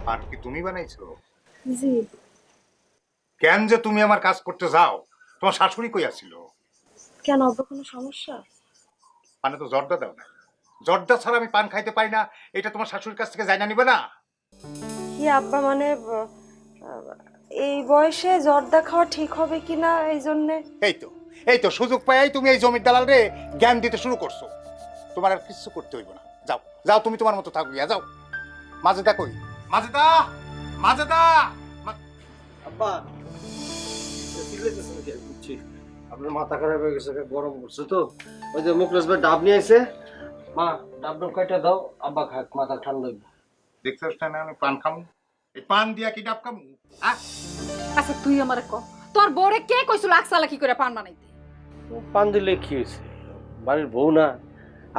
পান কি তুমি বানাইছো? জি। কেন যে তুমি আমার কাজ করতে যাও? তোমার শাশুড়ি কই আছিল? কেন, আব্বা কোনো সমস্যা? পানে তো জর্দা দাও না। জর্দা ছাড়া আমি পান খাইতে পারি না, এটা তোমার শাশুড়ির কাছ থেকে জানা নিবে না? কি আব্বা, মানে এই বয়সে জর্দা খাওয়া ঠিক হবে কিনা এই জন্যে। এই তো সুযোগ পাই তুমি এই জমির দালাল রে জ্ঞান দিতে শুরু করছো। তোমার আর কিছু করতে হইব না। যাও যাও, তুমি তোমার মতো থাকো, গিয়া যাও। মাজেদা কই? মাজেদা, মাজেদা। আব্বা বুঝছি, আপনার মাথা খারাপ হয়ে গেছে, গরম করছে তো। ওই যে মুখলেস ভাই ডাব নিয়ে এসে, মা ডাব ডাব কয়টা দাও, আব্বা খাক, মাথা ঠান্ডা হইব। দেখছস না আমি পান খামু? এই পান দিয়া কি ডাব খামু? আচ্ছা তুই আমারে ক, তোর বউরে কে কইছিল আকসালা কি করে পান বানাইতে? পান দিলে কি হয়েছে, বাড়ির বউ না,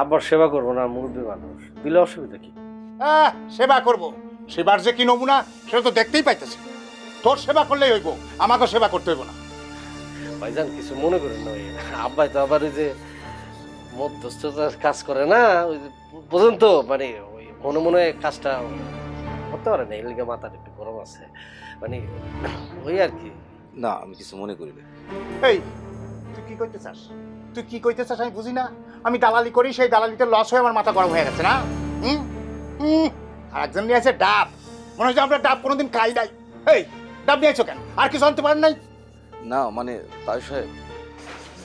আব্বার সেবা করবো না, মুরব্বী মানুষ, দিলে অসুবিধা কি? সেবা করব, সেবার যে কি নমুনা সেটা তো দেখতেই পাইতেছি। তোর সেবা করলেই হইব, আমাকে সেবা করতে হইব না। ভাইজান কিছু মনে করেন না, ওই আব্বাই তো আবার ওই যে মধ্যস্থতার কাজ করে না, ওই যে বুঝুন তো, মানে ওই মনে মনে কাজটা করতে পারে না, এলিগে মাথার একটু গরম আছে, মানে ওই আর কি। না আমি কিছু মনে করি না। এই তুই কি কইতে চাস? তুই কি কইতে চাস আমি বুঝি না। আমি দালালি করি, সেই দালালিতে লস হয়ে আমার মাথা গরম হয়ে গেছে না। আর একজন নিয়ে আছে ডাব, মনে হচ্ছে আমরা ডাব কোনোদিন খাই নাই। এই ডাব নিয়েছো কেন? আর কিছু আনতে পারেন নাই? না মানে তাই সাহেব,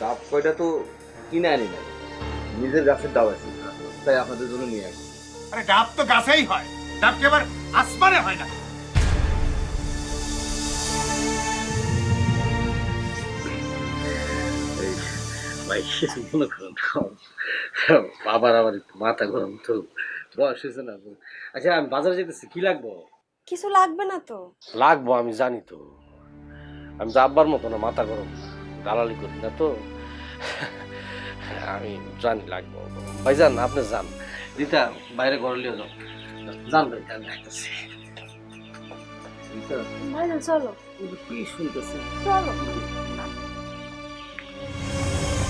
ডাব কয়টা তো কিনে আনি নাই, নিজের গাছের ডাব আছে, তাই আপনাদের জন্য নিয়ে আসি। আরে ডাব তো গাছেই হয়, ডাব কি আবার আসমানে হয় না? ভাই কিছু মনে করেন বাবার আবার একটু মাথা গরম তো, বয়স হয়েছে না। আচ্ছা আমি বাজারে যেতেছি, কি লাগবো? কিছু লাগবে না তো। লাগবো আমি জানি তো, আমি তো আব্বার মতো না, মাথা গরম দালালি করি না তো, আমি জানি লাগবো। ভাইজান আপনি যান, রিতা বাইরে ঘরে লিয়ে যাও, যান ভাই, আমি আসতেছি। ভাইজান চলো। কি শুনতেছি? চলো।